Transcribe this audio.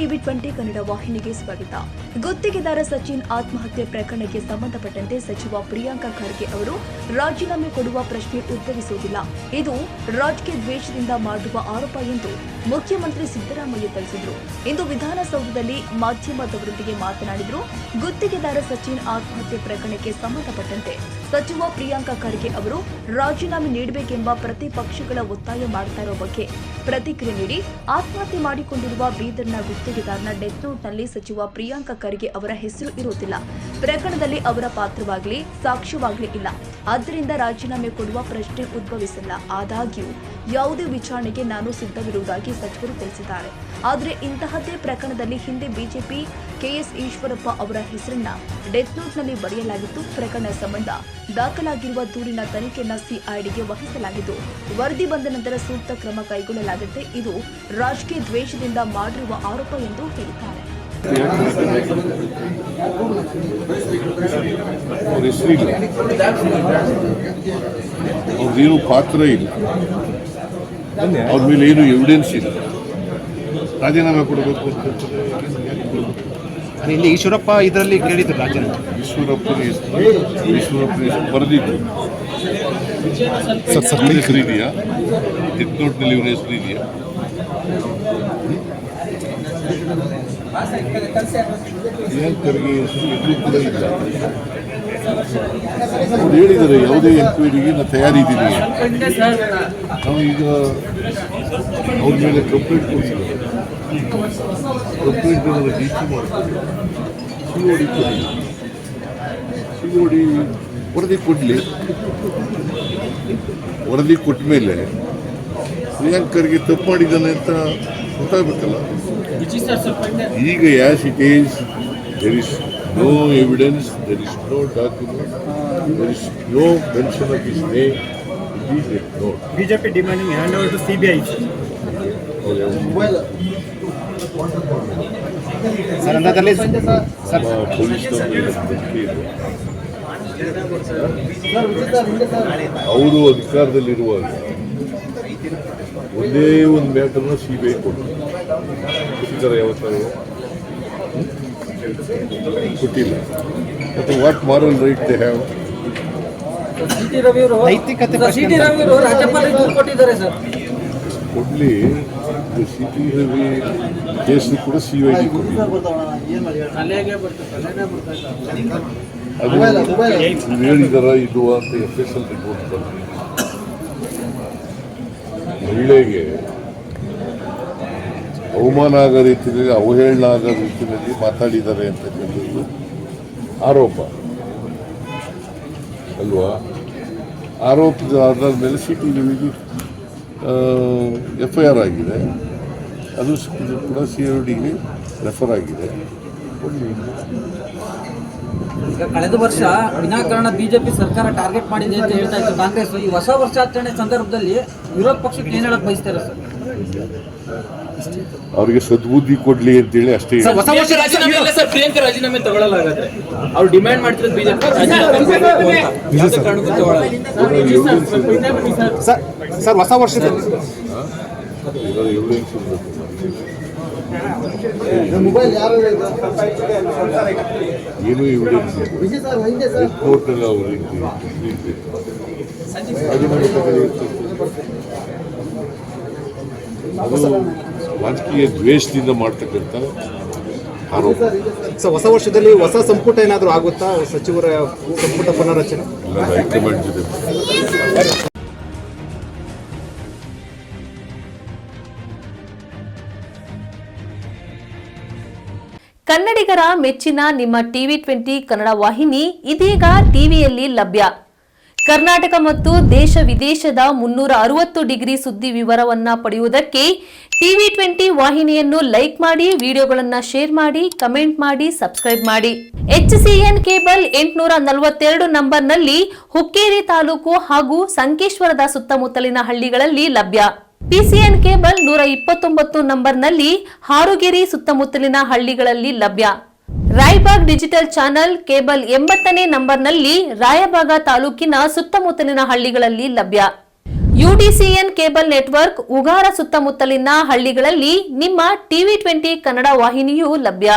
TV 20 Kannada ವಾಹಿನಿಗೆ ಸ್ವಾಗತ. ಗುತ್ತಿಗೆದಾರ ಸಚಿನ್ ಆತ್ಮಹತ್ಯೆ ಪ್ರಕರಣಕ್ಕೆ ಸಂಬಂಧಪಟ್ಟಂತೆ ಸಚಿವ ಪ್ರಿಯಾಂಕ ಖರ್ಗೆ ಅವರು ರಾಜೀನಾಮೆ ಕೊಡುವ ಪ್ರಶ್ನೆ ಉದ್ಭವಿಸುವುದಿಲ್ಲ. ಇದು ರಾಜಕೀಯ ದ್ವೇಷದಿಂದ ಮಾಡುವ ಆರೋಪ ಎಂದು ಮುಖ್ಯಮಂತ್ರಿ ಸಿದ್ದರಾಮಯ್ಯ ತಿಳಿಸಿದರು. ಇಂದು ವಿಧಾನಸೌಧದಲ್ಲಿ ಮಾಧ್ಯಮದವರೊಂದಿಗೆ ಮಾತನಾಡಿದರು. ಗುತ್ತಿಗೆದಾರ ಸಚಿನ್ ಆತ್ಮಹತ್ಯೆ ಪ್ರಕರಣಕ್ಕೆ ಸಂಬಂಧಪಟ್ಟಂತೆ ಸಚಿವ ಪ್ರಿಯಾಂಕ ಖರ್ಗೆ ಅವರು ರಾಜೀನಾಮೆ ನೀಡಬೇಕೆಂಬ ಪ್ರತಿಪಕ್ಷಗಳ ಒತ್ತಾಯ ಮಾಡ್ತಾ ಇರುವ ಬಗ್ಗೆ ಪ್ರತಿಕ್ರಿಯೆ ನೀಡಿ, ಆತ್ಮಹತ್ಯೆ ಮಾಡಿಕೊಂಡಿರುವ ಬೀದರ್ನ ಗುತ್ತಿಗೆದಾರನ ಡೆತ್ ನೋಟ್ನಲ್ಲಿ ಸಚಿವ ಪ್ರಿಯಾಂಕ ಖರ್ಗೆ ಅವರ ಹೆಸರು ಇರುವುದಿಲ್ಲ. ಪ್ರಕರಣದಲ್ಲಿ ಅವರ ಪಾತ್ರವಾಗಲಿ ಸಾಕ್ಷ್ಯವಾಗಲಿ ಇಲ್ಲ. ಆದ್ದರಿಂದ ರಾಜೀನಾಮೆ ಕೊಡುವ ಪ್ರಶ್ನೆ ಉದ್ಭವಿಸಿಲ್ಲ. ಆದಾಗ್ಯೂ ಯಾವುದೇ ವಿಚಾರಣೆಗೆ ನಾನು ಸಿದ್ಧವಿರುವುದಾಗಿ ಸಚಿವರು ತಿಳಿಸಿದ್ದಾರೆ. ಆದರೆ ಇಂತಹದ್ದೇ ಪ್ರಕರಣದಲ್ಲಿ ಹಿಂದೆ ಬಿಜೆಪಿ ಕೆಎಸ್ ಈಶ್ವರಪ್ಪ ಅವರ ಹೆಸರನ್ನ ಡೆತ್ ನೋಟ್ನಲ್ಲಿ ಬರೆಯಲಾಗಿತ್ತು. ಪ್ರಕರಣ ಸಂಬಂಧ ದಾಖಲಾಗಿರುವ ದೂರಿನ ತನಿಖೆಯನ್ನು ಸಿಐಡಿಗೆ ವಹಿಸಲಾಗಿದ್ದು, ವರದಿ ಬಂದ ನಂತರ ಸೂಕ್ತ ಕ್ರಮ ಕೈಗೊಳ್ಳಲಾಗುತ್ತೆ. ಇದು ರಾಜಕೀಯ ದ್ವೇಷದಿಂದ ಮಾಡಿರುವ ಆರೋಪ ಎಂದು ಹೇಳಿದ್ದಾರೆ. ಅವ್ರದ್ದೇನು ಪಾತ್ರ ಇಲ್ಲ, ಅವ್ರ ಮೇಲೆ ಏನು ಎವಿಡೆನ್ಸ್ ಇಲ್ಲ, ರಾಜೀನಾಮೆ ಕೊಡಬೇಕು ಅಂತ ಇಲ್ಲಿ ಈಶ್ವರಪ್ಪ ಇದರಲ್ಲಿ ಕೇಳಿದ್ರು. ರಾಜೀನಾಮೆ ಈಶ್ವರಪ್ಪನ ಬರೆದಿದ್ದು ಹೆಸರು ಇದೆಯಾ? ಡೆತ್ ನೋಟ್ನಲ್ಲಿ ಇವನ ಹೆಸರು ಇದೆಯಾ? ಪ್ರಿಯಾಂಕರ್ಗೆ ಹೆಸರು ಎಲ್ಲೂ ಕೂಡ ಇಲ್ಲ. ಅವ್ರು ಹೇಳಿದ್ದಾರೆ ಯಾವುದೇ ಎನ್ಕ್ವೈರಿಗೆ ನಾನು ತಯಾರಿದ್ದೀನಿ. ನಾವು ಈಗ ಅವ್ರ ಮೇಲೆ ಕಂಪ್ಲೇಂಟ್ ಕೊಡ್ತಿದ್ದಾರೆ. ಕಂಪ್ಲೇಂಟ್ ಡಿಸಿ ಮಾಡ್ತಾರೆ. ಸಿಒಡಿ ವರದಿ ಕೊಡಲಿ. ವರದಿ ಕೊಟ್ಟ ಮೇಲೆ ಪ್ರಿಯಾಂಕರ್ಗೆ ತಪ್ಪು ಮಾಡಿದ್ದಾನೆ ಅಂತ ಗೊತ್ತಾಗಬೇಕಲ್ಲ. ಈಗ as it is, there is no evidence, there is no document, there is no mention of his name. It is no. BJP demanding hand over to CBI. ಅವರು ಅಧಿಕಾರದಲ್ಲಿರುವಾಗ ಒಂದೇ ಒಂದು ಮ್ಯಾಟರ್ನ ಸಿಬಿಐ ಕೊಟ್ಟಿದ್ದಾರೆ. ಯಾವತ್ತಾರು ಕೊಟ್ಟಿಲ್ಲ. ಮತ್ತು what moral right they have? ಕೊಡ್ಲಿ. City Ravi case ಕೂಡ CID ಅದು ಹೇಳಿದಾರ ಇದು ಅಂತ FSL ರಿಪೋರ್ಟ್ ಬಂತು. ಮಹಿಳೆಗೆ ಅವಮಾನ ಆಗೋ ರೀತಿಯಲ್ಲಿ, ಅವಹೇಳನ ಆಗೋ ರೀತಿಯಲ್ಲಿ ಮಾತಾಡಿದ್ದಾರೆ ಅಂತಕ್ಕಂಥದ್ದು ಆರೋಪ ಅಲ್ವಾ? ಆರೋಪದ ಆಧಾರದ ಮೇಲೆ ಸಿಟಿ ರವಿಗೆ FIR ಆಗಿದೆ. ಅದು ಕೂಡ CIDಗೆ ರೆಫರ್ ಆಗಿದೆ. ಈಗ ಕಳೆದ ವರ್ಷ ವಿನಾಕಾರಣ ಬಿಜೆಪಿ ಸರ್ಕಾರ ಟಾರ್ಗೆಟ್ ಮಾಡಿದೆ ಅಂತ ಹೇಳ್ತಾ ಇತ್ತು ಕಾಂಗ್ರೆಸ್. ಈ ಹೊಸ ವರ್ಷಾಚರಣೆ ಸಂದರ್ಭದಲ್ಲಿ ವಿರೋಧ ಪಕ್ಷಕ್ಕೆ ಏನ್ ಹೇಳಕ್ ಬಯಸ್ತಾರೆ ಸರ್? ಅವರಿಗೆ ಸದ್ಬುದ್ಧಿ ಕೊಡ್ಲಿ ಅಂತೇಳಿ ಅಷ್ಟೇ. ಪ್ರಿಯಾಂಕ ರಾಜೀನಾಮೆ ತಗೊಳ್ಳಲಾಗತ್ತೆ. ಅವ್ರು ಡಿಮ್ಯಾಂಡ್ ಮಾಡ್ತಿರೋದು ಬಿಜೆಪಿ ಸರ್ ಹೊಸ ವರ್ಷದಲ್ಲಿ ಏನು ಎವಿಡೆನ್ಸ್ ಕೋರ್ಟಲ್ಲಿ ಅವರು ಅದು ರಾಜಕೀಯ ದ್ವೇಷದಿಂದ ಮಾಡ್ತಕ್ಕಂಥ ಆರೋಪ. ಹೊಸ ವರ್ಷದಲ್ಲಿ ಹೊಸ ಸಂಪುಟ ಏನಾದರೂ ಆಗುತ್ತಾ? ಸಚಿವರ ಸಂಪುಟ ಪುನರಚನೆ ಇಲ್ಲ, ಹೈಕಮಾಂಡ್ ಜೊತೆ. ಕನ್ನಡಿಗರ ಮೆಚ್ಚಿನ ನಿಮ್ಮ ಟಿವಿ 20 ಕನ್ನಡ ವಾಹಿನಿ ಇದೀಗ ಟಿವಿಯಲ್ಲಿ ಲಭ್ಯ. ಕರ್ನಾಟಕ ಮತ್ತು ದೇಶ ವಿದೇಶದ 360 ಡಿಗ್ರಿ ಸುದ್ದಿ ವಿವರವನ್ನ ಪಡೆಯುವುದಕ್ಕೆ ಟಿವಿ 20 ವಾಹಿನಿಯನ್ನು ಲೈಕ್ ಮಾಡಿ, ವಿಡಿಯೋಗಳನ್ನು ಶೇರ್ ಮಾಡಿ, ಕಮೆಂಟ್ ಮಾಡಿ, ಸಬ್ಸ್ಕ್ರೈಬ್ ಮಾಡಿ. HCN ಕೇಬಲ್ 842 ನಂಬರ್ನಲ್ಲಿ ಹುಕ್ಕೇರಿ ತಾಲೂಕು ಹಾಗೂ ಸಂಕೇಶ್ವರದ ಸುತ್ತಮುತ್ತಲಿನ ಹಳ್ಳಿಗಳಲ್ಲಿ ಲಭ್ಯ. PCN ಕೇಬಲ್ 129 ನಂಬರ್ನಲ್ಲಿ ಹಾರುಗೆರೆ ಸುತ್ತಮುತ್ತಲಿನ ಹಳ್ಳಿಗಳಲ್ಲಿ ಲಭ್ಯ. ರಾಯಬಾಗ್ ಡಿಜಿಟಲ್ ಚಾನೆಲ್ ಕೇಬಲ್ 80ನೇ ನಂಬರ್ನಲ್ಲಿ ರಾಯಬಾಗ ತಾಲೂಕಿನ ಸುತ್ತಮುತ್ತಲಿನ ಹಳ್ಳಿಗಳಲ್ಲಿ ಲಭ್ಯ. ಯುಟಿಸಿಎನ್ ಕೇಬಲ್ ನೆಟ್ವರ್ಕ್ ಉಗಾರ ಸುತ್ತಮುತ್ತಲಿನ ಹಳ್ಳಿಗಳಲ್ಲಿ ನಿಮ್ಮ ಟಿವಿ 20 ಕನ್ನಡ ವಾಹಿನಿಯೂ ಲಭ್ಯ.